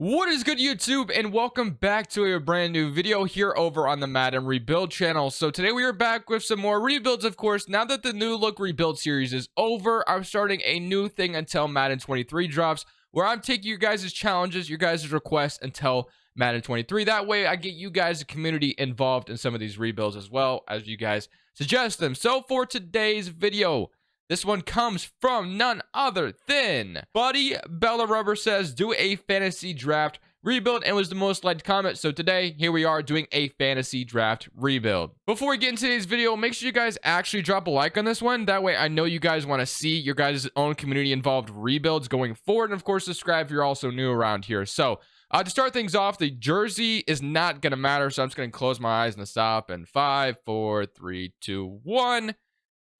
What is good, YouTube, and welcome back to a brand new video here over on the Madden Rebuild channel. So today we are back with some more rebuilds, of course. Now that the new look rebuild series is over, I'm starting a new thing until Madden 23 drops, where I'm taking you guys' challenges, your guys' requests until Madden 23. That way I get you guys, the community, involved in some of these rebuilds as well as you guys suggest them. So for today's video, this one comes from none other than Buddy Bella Rubber says, do a fantasy draft rebuild, and was the most liked comment. So today, here we are doing a fantasy draft rebuild. Before we get into today's video, make sure you guys actually drop a like on this one. That way I know you guys want to see your guys' own community involved rebuilds going forward. And of course, subscribe if you're also new around here. So to start things off, the jersey is not going to matter. So I'm just going to close my eyes and stop. And 5, 4, 3, 2, 1.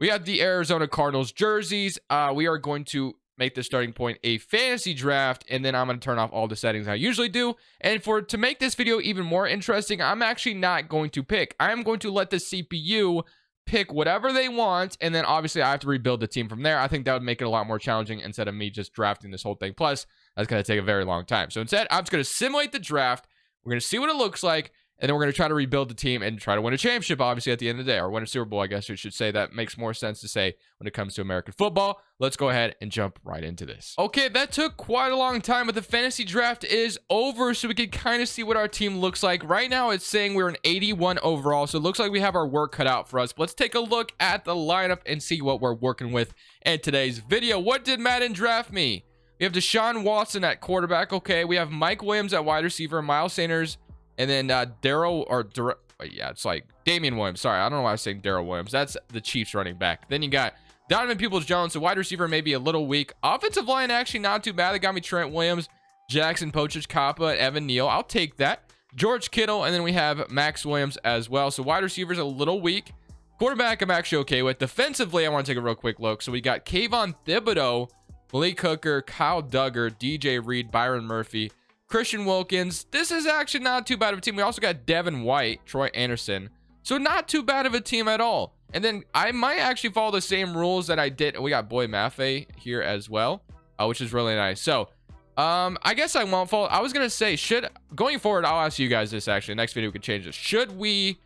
We have the Arizona Cardinals jerseys. We are going to make the starting point a fantasy draft, and then I'm going to turn off all the settings I usually do. And to make this video even more interesting, I'm actually not going to pick. I am going to let the CPU pick whatever they want, and then obviously I have to rebuild the team from there. I think that would make it a lot more challenging instead of me just drafting this whole thing. Plus, that's going to take a very long time. So instead, I'm just going to simulate the draft. We're going to see what it looks like. And then we're going to try to rebuild the team and try to win a championship, obviously, at the end of the day. Or win a Super Bowl, I guess we should say. That makes more sense to say when it comes to American football. Let's go ahead and jump right into this. Okay, that took quite a long time, but the fantasy draft is over, so we can kind of see what our team looks like. Right now, it's saying we're an 81 overall, so it looks like we have our work cut out for us. But let's take a look at the lineup and see what we're working with in today's video. What did Madden draft me? We have Deshaun Watson at quarterback. Okay, we have Mike Williams at wide receiver, Miles Sanders, and then it's like Damian Williams. Sorry, I don't know why I was saying Darrell Williams. That's the Chiefs running back. Then you got Donovan Peoples-Jones, the wide receiver, maybe a little weak. Offensive line, actually not too bad. They got me Trent Williams, Jackson Pochich, Kappa, and Evan Neal. I'll take that. George Kittle, and then we have Max Williams as well. So wide receivers a little weak. Quarterback, I'm actually okay with. Defensively, I want to take a real quick look. So we got Kayvon Thibodeau, Malik Hooker, Kyle Duggar, DJ Reed, Byron Murphy, Christian Wilkins. This is actually not too bad of a team. We also got Devin White, Troy Anderson. So not too bad of a team at all. And then I might actually follow the same rules that I did. We got Boy Maffei here as well, which is really nice. So I guess I won't follow. I was going to say, going forward, I'll ask you guys this actually. Next video, we can change this. Should we,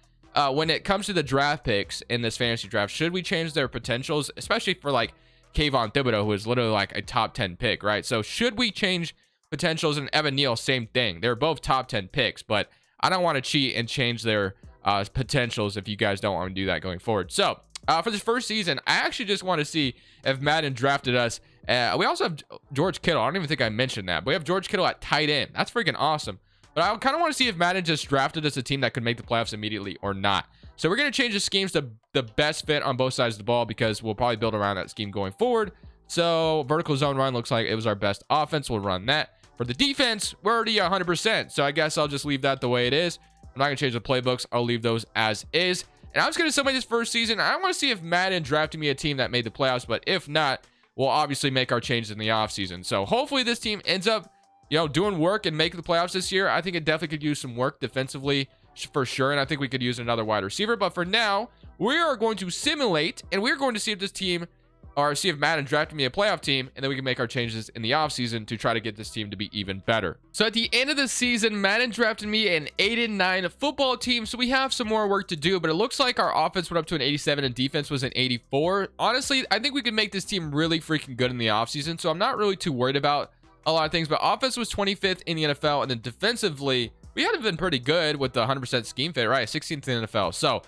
when it comes to the draft picks in this fantasy draft, should we change their potentials, especially for like Kayvon Thibodeau, who is literally like a top 10 pick, right? So should we change potentials? And Evan Neal, same thing. They're both top 10 picks, but I don't want to cheat and change their potentials if you guys don't want to do that going forward. So for this first season, I actually just want to see if Madden drafted us. We also have George Kittle. I don't even think I mentioned that, but we have George Kittle at tight end. That's freaking awesome. But I kind of want to see if Madden just drafted us a team that could make the playoffs immediately or not. So we're going to change the schemes to the best fit on both sides of the ball, because we'll probably build around that scheme going forward. So vertical zone run looks like it was our best offense. We'll run that. For the defense, we're already 100%. So I guess I'll just leave that the way it is. I'm not going to change the playbooks. I'll leave those as is. And I'm just going to summarize this first season. I want to see if Madden drafted me a team that made the playoffs. But if not, we'll obviously make our changes in the offseason. So hopefully this team ends up, doing work and making the playoffs this year. I think it definitely could use some work defensively for sure. And I think we could use another wide receiver. But for now, we are going to simulate. And we're going to see if this team, or see if Madden drafted me a playoff team, and then we can make our changes in the offseason to try to get this team to be even better. So at the end of the season, Madden drafted me an 8-9 football team, so we have some more work to do, but it looks like our offense went up to an 87 and defense was an 84. Honestly, I think we could make this team really freaking good in the offseason, so I'm not really too worried about a lot of things, but offense was 25th in the NFL, and then defensively, we had been pretty good with the 100% scheme fit, right? 16th in the NFL. So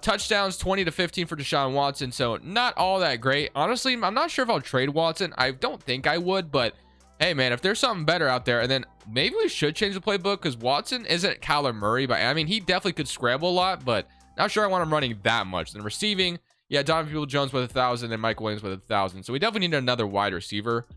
touchdowns 20 to 15 for Deshaun Watson, so not all that great. Honestly, I'm not sure if I'll trade Watson. I don't think I would, but hey man, if there's something better out there. And then maybe we should change the playbook, because Watson isn't Kyler Murray, but I mean, he definitely could scramble a lot, but not sure I want him running that much. Then receiving, yeah, Donovan Peoples-Jones with 1,000 and Mike Williams with 1,000, so we definitely need another wide receiver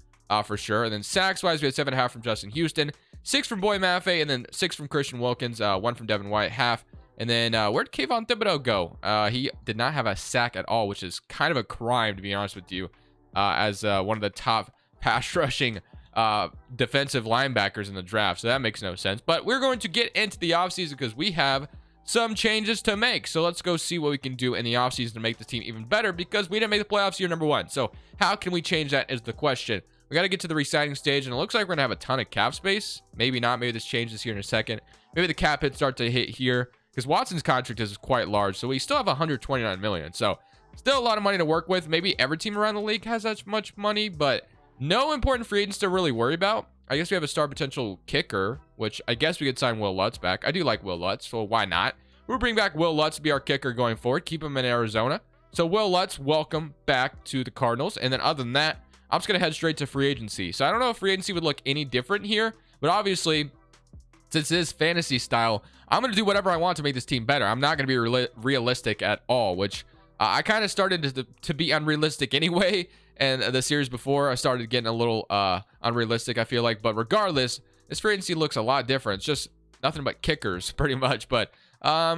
for sure. And then sacks wise, we had 7.5 from Justin Houston, 6 from Boy Maffei, and then 6 from Christian Wilkins, 1 from Devin White, half. And then where'd Kayvon Thibodeau go? He did not have a sack at all, which is kind of a crime, to be honest with you, as one of the top pass rushing defensive linebackers in the draft. So that makes no sense. But we're going to get into the offseason because we have some changes to make. So let's go see what we can do in the offseason to make the team even better, because we didn't make the playoffs year number 1. So how can we change that is the question. We got to get to the resigning stage, and it looks like we're going to have a ton of cap space. Maybe not. Maybe this changes here in a second. Maybe the cap hits start to hit here because Watson's contract is quite large. So we still have 129 million. So still a lot of money to work with. Maybe every team around the league has that much money, but no important free agents to really worry about. I guess we have a star potential kicker, which I guess we could sign Will Lutz back. I do like Will Lutz, so why not? We'll bring back Will Lutz to be our kicker going forward. Keep him in Arizona. So Will Lutz, welcome back to the Cardinals. And then other than that, I'm just going to head straight to free agency. So I don't know if free agency would look any different here, but obviously, since it is fantasy style, I'm going to do whatever I want to make this team better. I'm not going to be realistic at all, which I kind of started to be unrealistic anyway. And the series before, I started getting a little unrealistic, I feel like. But regardless, this free agency looks a lot different. It's just nothing but kickers, pretty much. But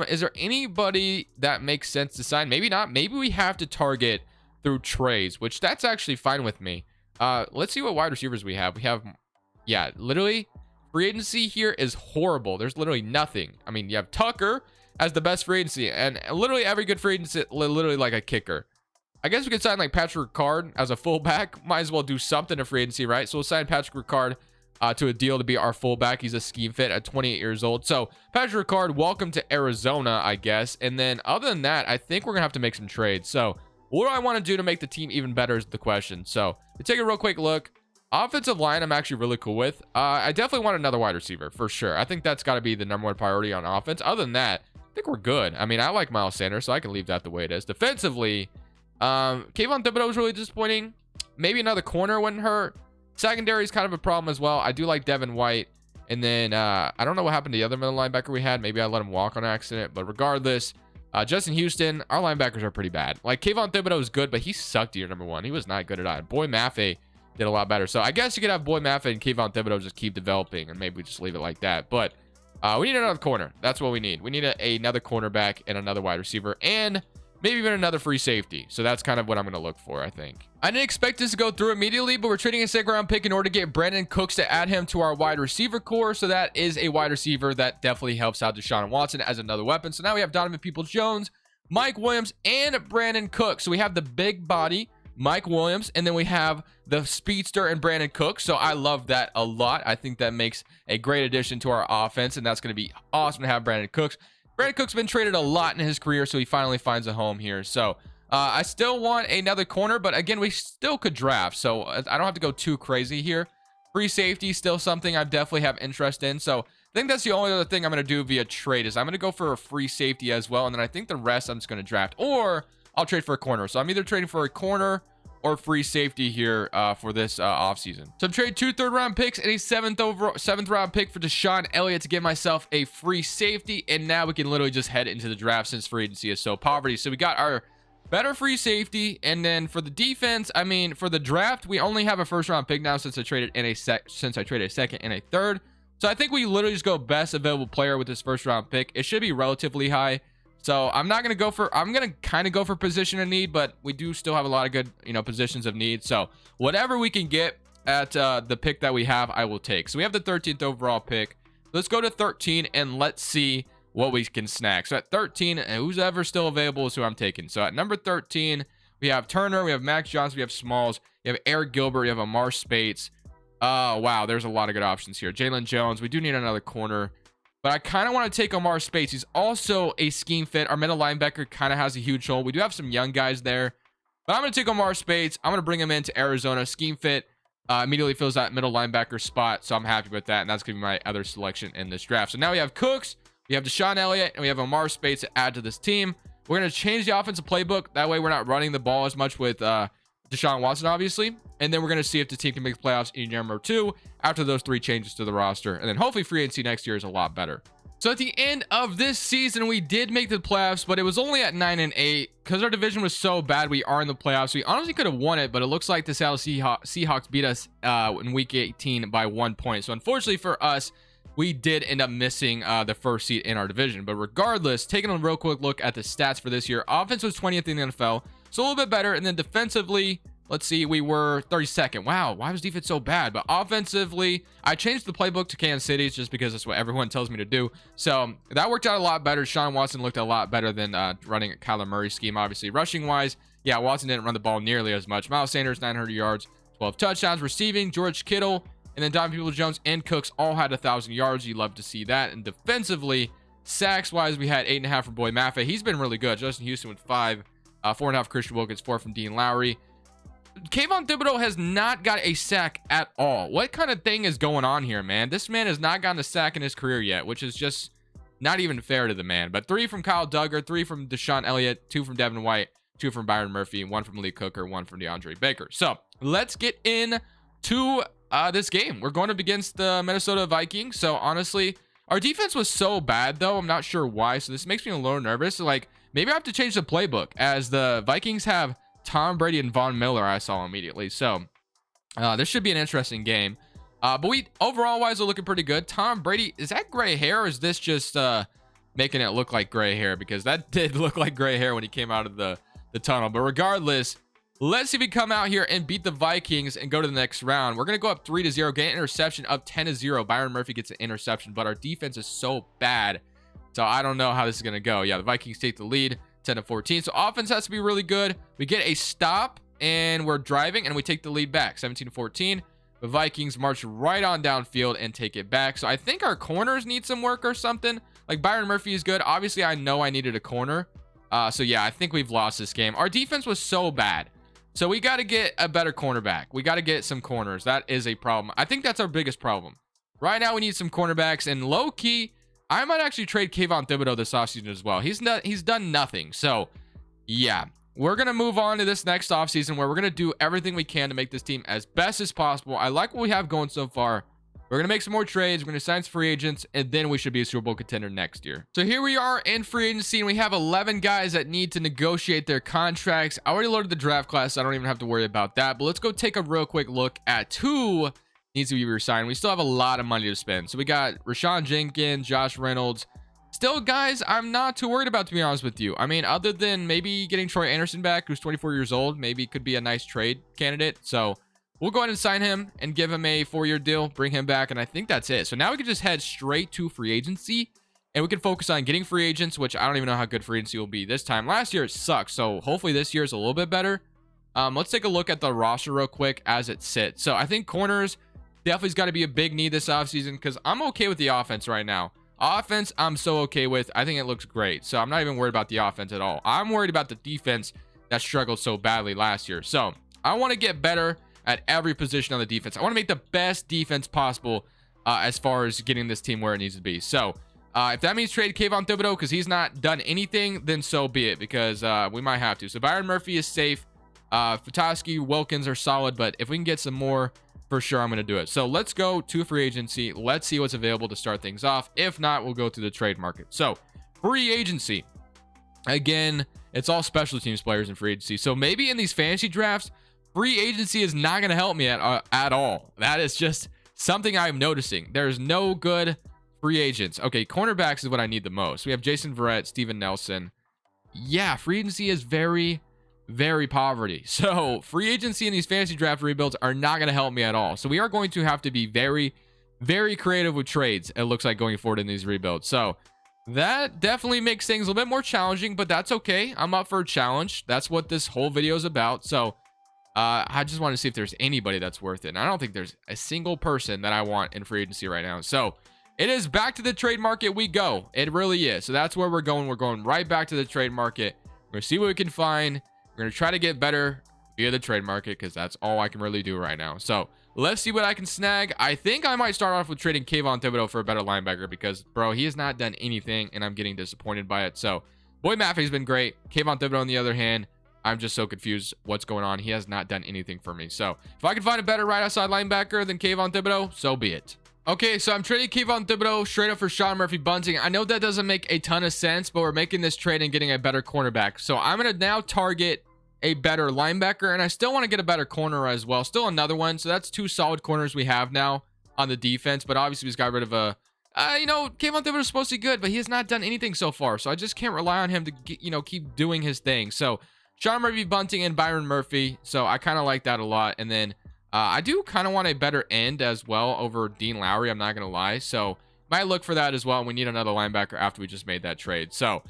is there anybody that makes sense to sign? Maybe not. Maybe we have to target through trades, which that's actually fine with me. Let's see what wide receivers we have. We have, yeah, literally free agency here is horrible. There's literally nothing. I mean, you have Tucker as the best free agency, and literally every good free agency, literally like a kicker. I guess we could sign like Patrick Ricard as a fullback. Might as well do something to free agency, right? So we'll sign Patrick Ricard to a deal to be our fullback. He's a scheme fit at 28 years old. So Patrick Ricard, welcome to Arizona, I guess. And then other than that, I think we're gonna have to make some trades. So what do I want to do to make the team even better is the question. So to take a real quick look, offensive line, I'm actually really cool with. I definitely want another wide receiver for sure. I think that's got to be the #1 priority on offense. Other than that, I think we're good. I mean, I like Miles Sanders, so I can leave that the way it is. Defensively, Kayvon Thibodeau was really disappointing. Maybe another corner wouldn't hurt. Secondary is kind of a problem as well. I do like Devin White. And then I don't know what happened to the other middle linebacker we had. Maybe I let him walk on accident. But regardless, Justin Houston, our linebackers are pretty bad. Like Kayvon Thibodeau is good, but he sucked year #1. He was not good at all. Boy Maffei did a lot better. So I guess you could have Boy Maffei and Kayvon Thibodeau just keep developing, and maybe we just leave it like that. But we need another corner. That's what we need. We need another cornerback and another wide receiver, and maybe even another free safety. So that's kind of what I'm going to look for, I think. I didn't expect this to go through immediately, but we're trading a second-round pick in order to get Brandon Cooks to add him to our wide receiver core. So that is a wide receiver that definitely helps out Deshaun Watson as another weapon. So now we have Donovan Peoples-Jones, Mike Williams, and Brandon Cooks. So we have the big body, Mike Williams, and then we have the speedster and Brandon Cooks. So I love that a lot. I think that makes a great addition to our offense, and that's going to be awesome to have Brandon Cooks. Brandon Cook's been traded a lot in his career, so he finally finds a home here. So I still want another corner, but again, we still could draft, so I don't have to go too crazy here. Free safety, still something I definitely have interest in. So I think that's the only other thing I'm going to do via trade is I'm going to go for a free safety as well, and then I think the rest I'm just going to draft, or I'll trade for a corner. So I'm either trading for a corner or free safety here for this offseason. So I'm trading 2 third-round picks and a 7th round pick for Deshaun Elliott to get myself a free safety, and now we can literally just head into the draft since free agency is so poverty. So we got our better free safety, and then for the defense, I mean, for the draft, we only have a 1st-round pick now since I traded a second and a third. So I think we literally just go best available player with this 1st-round pick. It should be relatively high. So I'm not going to go for, I'm going to kind of go for position of need, but we do still have a lot of good, positions of need. So whatever we can get at the pick that we have, I will take. So we have the 13th overall pick. Let's go to 13 and let's see what we can snag. So at 13, and who's ever still available is who I'm taking. So at number 13, we have Turner, we have Max Johnson, we have Smalls, we have Eric Gilbert, we have Amar Spates. Oh, wow, there's a lot of good options here. Jalen Jones, we do need another corner. But I kind of want to take Amar Spates. He's also a scheme fit. Our middle linebacker kind of has a huge hole. We do have some young guys there. But I'm going to take Amar Spates. I'm going to bring him into Arizona. Scheme fit immediately fills that middle linebacker spot. So I'm happy with that. And that's going to be my other selection in this draft. So now we have Cooks, we have Deshaun Elliott, and we have Amar Spates to add to this team. We're going to change the offensive playbook. That way we're not running the ball as much with Deshaun Watson, obviously. And then we're going to see if the team can make the playoffs in year number 2 after those 3 changes to the roster. And then hopefully free agency next year is a lot better. So at the end of this season, we did make the playoffs, but it was only at 9-8 because our division was so bad. We are in the playoffs. We honestly could have won it, but it looks like the Seattle Seahawks beat us in week 18 by 1 point. So unfortunately for us, we did end up missing the 1st seed in our division. But regardless, taking a real quick look at the stats for this year, offense was 20th in the NFL, so a little bit better. And then defensively, let's see, we were 32nd. Wow, why was defense so bad? But offensively, I changed the playbook to Kansas City just because that's what everyone tells me to do. So that worked out a lot better. Sean Watson looked a lot better than running a Kyler Murray scheme, obviously. Rushing-wise, yeah, Watson didn't run the ball nearly as much. Miles Sanders, 900 yards, 12 touchdowns. Receiving, George Kittle, and then Donovan Peoples-Jones and Cooks all had 1,000 yards. You love to see that. And defensively, sacks-wise, we had 8.5 from Boy Maffei. He's been really good. Justin Houston with 5. 4.5 Christian Wilkins, 4 from Dean Lowry. Kayvon Thibodeau has not got a sack at all. What kind of thing is going on here, man? This man has not gotten a sack in his career yet, which is just not even fair to the man. But 3 from Kyle Duggar, 3 from Deshaun Elliott, 2 from Devin White, 2 from Byron Murphy, 1 from Lee Cooker, 1 from DeAndre Baker. So let's get into this game. We're going up against the Minnesota Vikings. So honestly, our defense was so bad, though. I'm not sure why. So this makes me a little nervous. Like, maybe I have to change the playbook, as the Vikings have Tom Brady and Von Miller, I saw immediately. So this should be an interesting game. But we overall wise are looking pretty good. Tom Brady, is that gray hair, or is this just making it look like gray hair? Because that did look like gray hair when he came out of the tunnel. But regardless, let's see if we come out here and beat the Vikings and go to the next round. We're going to go up 3-0, get an interception, up 10-0. Byron Murphy gets an interception, but our defense is so bad. So I don't know how this is going to go. Yeah, the Vikings take the lead, 10-14. So offense has to be really good. We get a stop, and we're driving, and we take the lead back, 17-14. The Vikings march right on downfield and take it back. So I think our corners need some work or something. Like, Byron Murphy is good. Obviously, I know I needed a corner. So yeah, I think we've lost this game. Our defense was so bad. So we got to get a better cornerback. We got to get some corners. That is a problem. I think that's our biggest problem. Right now, we need some cornerbacks. And low-key, I might actually trade Kayvon Thibodeau this offseason as well. He's done nothing. So yeah, we're going to move on to this next offseason, where we're going to do everything we can to make this team as best as possible. I like what we have going so far. We're going to make some more trades. We're going to sign some free agents, and then we should be a Super Bowl contender next year. So here we are in free agency, and we have 11 guys that need to negotiate their contracts. I already loaded the draft class, so I don't even have to worry about that. But let's go take a real quick look at who needs to be resigned. We still have a lot of money to spend. So we got Rashawn Jenkins, Josh Reynolds. Still, guys, I'm not too worried about, to be honest with you. I mean, other than maybe getting Troy Anderson back, who's 24 years old, maybe could be a nice trade candidate. So we'll go ahead and sign him and give him a 4-year deal, bring him back, and I think that's it. So now we can just head straight to free agency, and we can focus on getting free agents, which I don't even know how good free agency will be this time. Last year, it sucked, so hopefully this year is a little bit better. Let's take a look at the roster real quick as it sits. So I think corners definitely's got to be a big need this offseason, because I'm okay with the offense right now. Offense, I'm so okay with. I think it looks great. So I'm not even worried about the offense at all. I'm worried about the defense that struggled so badly last year. So I want to get better at every position on the defense. I want to make the best defense possible as far as getting this team where it needs to be. So if that means trade Kayvon Thibodeau because he's not done anything, then so be it, because we might have to. So Byron Murphy is safe. Fatowski, Wilkins are solid, but if we can get some more, for sure, I'm going to do it. So let's go to free agency. Let's see what's available to start things off. If not, we'll go to the trade market. So free agency. Again, it's all special teams players in free agency. So maybe in these fantasy drafts, free agency is not going to help me at all. That is just something I'm noticing. There's no good free agents. Okay, cornerbacks is what I need the most. We have Jason Verrett, Steven Nelson. Yeah, free agency is very poverty. So free agency and these fantasy draft rebuilds are not going to help me at all. So we are going to have to be very creative with trades, it looks like, going forward in these rebuilds. So that definitely makes things a little bit more challenging, but that's okay. I'm up for a challenge. That's what this whole video is about. So I just want to see if there's anybody that's worth it. And I don't think there's a single person that I want in free agency right now. So it is back to the trade market we go. It really is. So that's where we're going. We're going right back to the trade market. We're going to see what we can find. We're going to try to get better via the trade market, because that's all I can really do right now. So let's see what I can snag. I think I might start off with trading Kayvon Thibodeau for a better linebacker, because, bro, he has not done anything, and I'm getting disappointed by it. So Boy Maffei's been great. Kayvon Thibodeau, on the other hand, I'm just so confused what's going on. He has not done anything for me. So if I can find a better right outside linebacker than Kayvon Thibodeau, so be it. Okay, so I'm trading Kayvon Thibodeau straight up for Sean Murphy-Bunting. I know that doesn't make a ton of sense, but we're making this trade and getting a better cornerback. So I'm going to now target a better linebacker, and I still want to get a better corner as well. Still another one. So that's 2 solid corners we have now on the defense, but obviously we just got rid of a, Kayvon Thibodeau is supposed to be good, but he has not done anything so far. So I just can't rely on him to, keep doing his thing. So Sean Murphy-Bunting and Byron Murphy. So I kind of like that a lot. And then I do kind of want a better end as well over Dean Lowry. I'm not going to lie. So might look for that as well. We need another linebacker after we just made that trade. So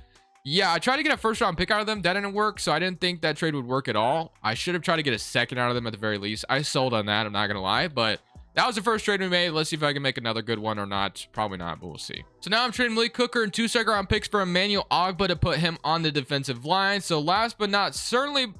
Yeah, I tried to get a first round pick out of them. That didn't work, so I didn't think that trade would work at all. I should have tried to get a second out of them at the very least. I sold on that, I'm not gonna lie, but that was the first trade we made. Let's see if I can make another good one or not. Probably not, but we'll see. So now I'm trading Malik Hooker and 2 second round picks for Emmanuel Ogbah to put him on the defensive line. So last but certainly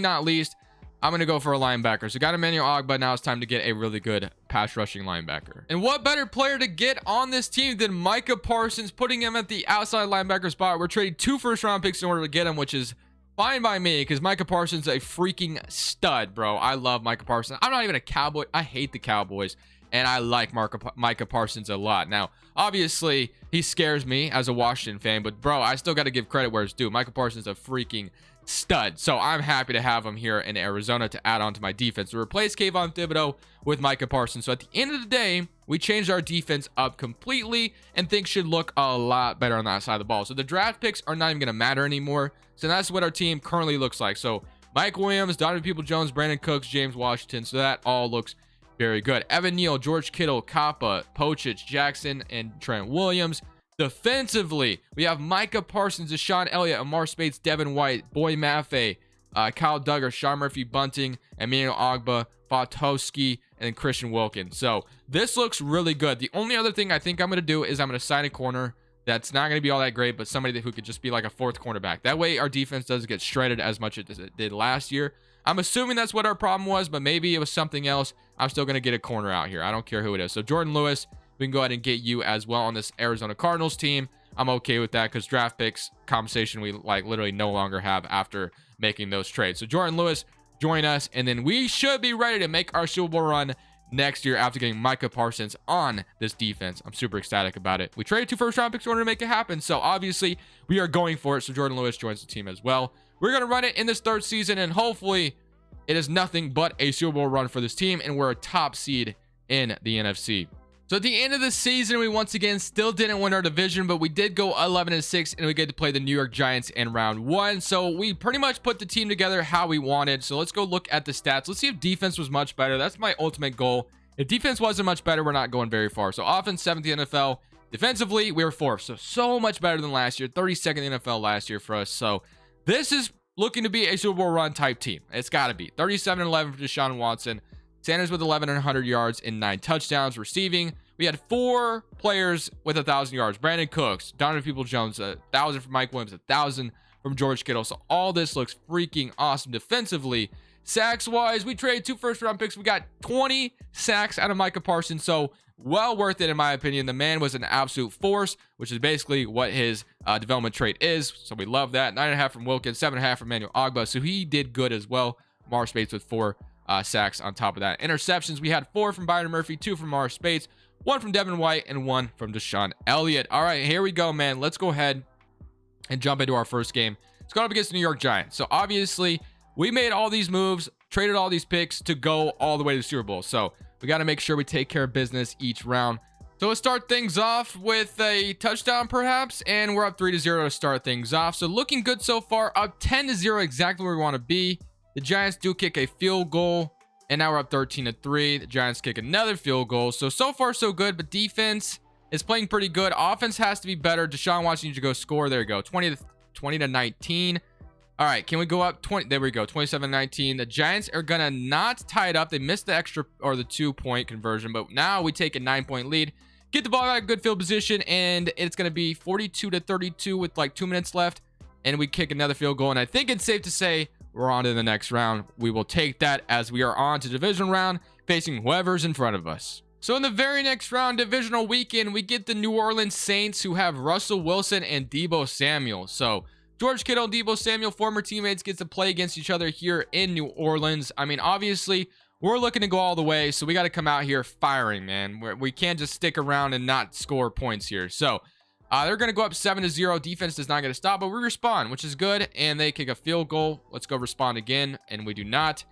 not least, I'm going to go for a linebacker. So got Emmanuel Ogbah. Now it's time to get a really good pass rushing linebacker. And what better player to get on this team than Micah Parsons, putting him at the outside linebacker spot. We're trading 2 first round picks in order to get him, which is fine by me because Micah Parsons is a freaking stud, bro. I love Micah Parsons. I'm not even a Cowboy. I hate the Cowboys, and I like Micah Parsons a lot. Now, obviously, he scares me as a Washington fan, but bro, I still got to give credit where it's due. Micah Parsons is a freaking stud. So I'm happy to have him here in Arizona to add on to my defense to replace Kayvon Thibodeau with Micah Parsons. So at the end of the day, we changed our defense up completely and things should look a lot better on that side of the ball. So the draft picks are not even going to matter anymore. So that's what our team currently looks like. So Mike Williams, Donovan Peoples-Jones, Brandon Cooks, James Washington. So that all looks very good. Evan Neal, George Kittle, Kappa, Pochich, Jackson, and Trent Williams. Defensively, we have Micah Parsons, Deshaun Elliott, Amar Spates, Devin White, Boy Maffei, Kyle Duggar, Sean Murphy-Bunting, Emmanuel Ogbah, Fatowski, and Christian Wilkins. So this looks really good. The only other thing I think I'm going to do is I'm going to sign a corner that's not going to be all that great, but somebody who could just be like a 4th cornerback. That way our defense doesn't get shredded as much as it did last year. I'm assuming that's what our problem was, but maybe it was something else. I'm still going to get a corner out here. I don't care who it is. So Jordan Lewis, we can go ahead and get you as well on this Arizona Cardinals team. I'm okay with that because draft picks compensation we like literally no longer have after making those trades. So Jordan Lewis, join us, and then we should be ready to make our Super Bowl run next year after getting Micah Parsons on this defense. I'm super ecstatic about it. We traded 2 first round picks in order to make it happen, so obviously we are going for it. So Jordan Lewis joins the team as well. We're going to run it in this 3rd season, and hopefully it is nothing but a Super Bowl run for this team, and we're a top seed in the NFC. So at the end of the season, we once again still didn't win our division, but we did go 11-6, and we get to play the New York Giants in round 1. So we pretty much put the team together how we wanted. So let's go look at the stats. Let's see if defense was much better. That's my ultimate goal. If defense wasn't much better, we're not going very far. So offense, 7th in the NFL. Defensively, we were 4th. So much better than last year. 32nd in the NFL last year for us. So this is looking to be a Super Bowl run type team. It's got to be. 37-11 for Deshaun Watson. Sanders with 1,100 yards and 9 touchdowns receiving. We had 4 players with 1,000 yards. Brandon Cooks, Donovan Peoples-Jones, 1,000 from Mike Williams, 1,000 from George Kittle. So all this looks freaking awesome defensively. Sacks-wise, we traded 2 first-round picks. We got 20 sacks out of Micah Parsons. So well worth it in my opinion. The man was an absolute force, which is basically what his development trait is. So we love that. 9.5 from Wilkins, 7.5 from Emmanuel Ogbah. So he did good as well. Amar Spates with 4 sacks on top of that. Interceptions, we had 4 from Byron Murphy, 2 from Amar Spates, 1 from Devin White, and 1 from Deshaun Elliott. All right, here we go, man. Let's go ahead and jump into our first game. It's going up against the New York Giants. So obviously, we made all these moves, traded all these picks to go all the way to the Super Bowl. So we got to make sure we take care of business each round. So let's start things off with a touchdown perhaps, and we're up 3-0 to start things off. So looking good so far, up 10-0, exactly where we want to be. The Giants do kick a field goal, and now we're up 13-3. The Giants kick another field goal. So far, so good, but defense is playing pretty good. Offense has to be better. Deshaun Watson needs to go score. There we go. 20-19. All right, can we go up 20? There we go. 27-19. The Giants are going to not tie it up. They missed the extra or the 2-point conversion, but now we take a 9-point lead. Get the ball out of good field position, and it's going to be 42-32 with like 2 minutes left, and we kick another field goal, and I think it's safe to say we're on to the next round. We will take that as we are on to division round, facing whoever's in front of us. So in the very next round, divisional weekend, we get the New Orleans Saints, who have Russell Wilson and Deebo Samuel. So George Kittle and Deebo Samuel, former teammates, get to play against each other here in New Orleans. I mean, obviously, we're looking to go all the way, so we got to come out here firing, man. We can't just stick around and not score points here. So they're going to go up 7-0. Defense does not get a stop, but we respond, which is good. And they kick a field goal. Let's go respond again, and we do not.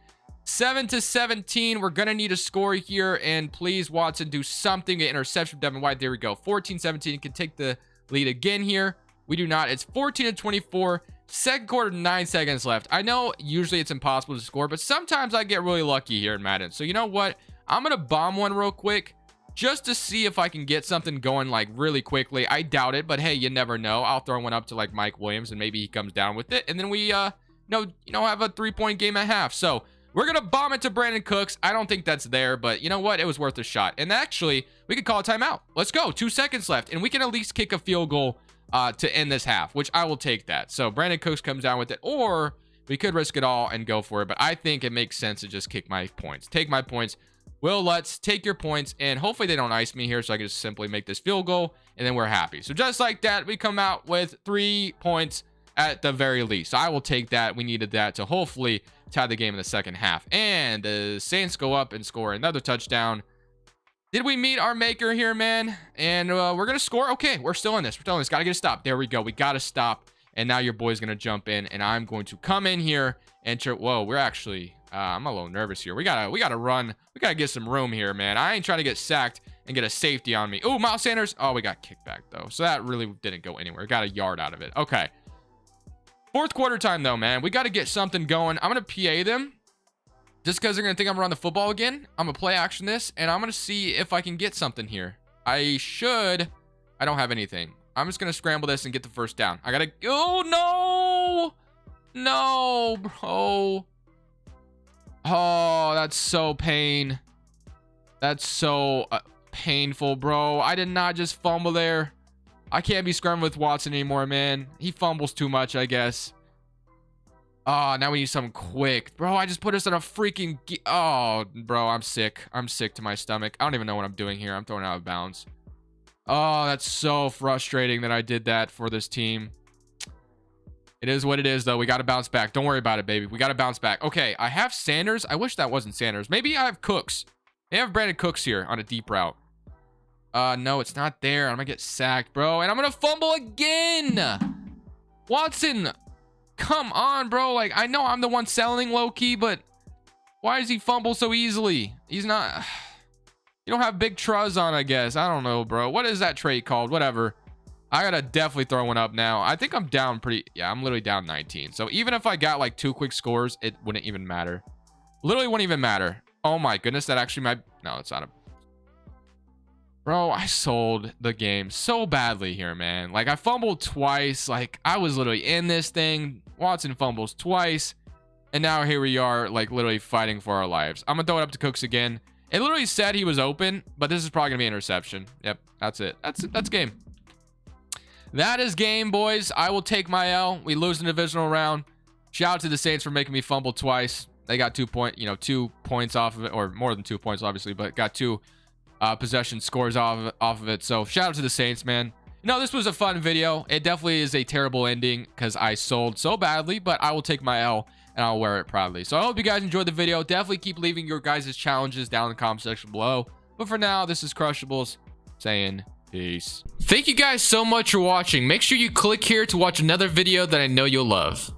7-17. We're going to need a score here, and please, Watson, do something. Get interception from Devin White. There we go. 14-17. Can take the lead again here. We do not. It's 14-24. Second quarter, 9 seconds left. I know usually it's impossible to score, but sometimes I get really lucky here in Madden. So you know what? I'm going to bomb one real quick just to see if I can get something going like really quickly. I doubt it, but hey, you never know. I'll throw one up to like Mike Williams and maybe he comes down with it. And then we, have a 3-point game at half. So we're going to bomb it to Brandon Cooks. I don't think that's there, but you know what? It was worth a shot. And actually, we could call a timeout. Let's go. 2 seconds left. And we can at least kick a field goal to end this half, which I will take that. So Brandon Cooks comes down with it, or we could risk it all and go for it. But I think it makes sense to just kick my points. Take my points. Will Lutz, take your points. And hopefully they don't ice me here, so I can just simply make this field goal. And then we're happy. So just like that, we come out with 3 points at the very least. So I will take that. We needed that to hopefully tie the game in the second half. And the Saints go up and score another touchdown. Did we meet our maker here, man? And we're going to score. Okay, we're still in this. We're still in this. Got to get a stop. There we go. We got to stop. And now your boy's going to jump in. And I'm going to come in here and... Whoa, we're actually... I'm a little nervous here. We gotta run. We gotta get some room here, man. I ain't trying to get sacked and get a safety on me. Oh, Miles Sanders. Oh, we got kicked back, though. So that really didn't go anywhere. Got a yard out of it. Okay. Fourth quarter time, though, man. We got to get something going. I'm going to PA them. Just because they're going to think I'm running the football again. I'm going to play action this. And I'm going to see if I can get something here. I don't have anything. I'm just going to scramble this and get the first down. I got to... Oh, no. No, bro. Oh, that's so pain. That's so painful, bro. I did not just fumble there. I can't be scrambling with Watson anymore, man. He fumbles too much, I guess. Oh, now we need something quick. Bro, I just put us in a freaking... Oh, bro, I'm sick. I'm sick to my stomach. I don't even know what I'm doing here. I'm throwing out of bounds. Oh, that's so frustrating that I did that for this team. It is what it is, though. We got to bounce back. Don't worry about it, baby. We got to bounce back. Okay, I have Sanders. I wish that wasn't Sanders. Maybe I have Cooks. I have Brandon Cooks here on a deep route. No, it's not there. I'm going to get sacked, bro. And I'm going to fumble again. Watson, come on, bro. Like, I know I'm the one selling low-key, but why does he fumble so easily? He's not... You don't have big truz on, I guess. I don't know, bro. What is that trait called? Whatever. I gotta definitely throw one up now. I think I'm down pretty... Yeah, I'm literally down 19. So even if I got like 2 quick scores, it wouldn't even matter. Literally wouldn't even matter. Oh my goodness, that actually might... No, it's not a... Bro, I sold the game so badly here, man. Like, I fumbled twice. Like, I was literally in this thing. Watson fumbles twice. And now here we are, like, literally fighting for our lives. I'm gonna throw it up to Cooks again. It literally said he was open, but this is probably gonna be an interception. Yep, that's it. That's game. That is game, boys. I will take my L. We lose the divisional round. Shout out to the Saints for making me fumble twice. They got 2 points off of it, or more than 2 points, obviously, but got 2 possession scores off of it. So shout out to the Saints, man. This was a fun video. It definitely is a terrible ending because I sold so badly, but I will take my L and I'll wear it proudly. So I hope you guys enjoyed the video. Definitely keep leaving your guys' challenges down in the comment section below. But for now, this is Crushables saying peace. Thank you guys so much for watching. Make sure you click here to watch another video that I know you'll love.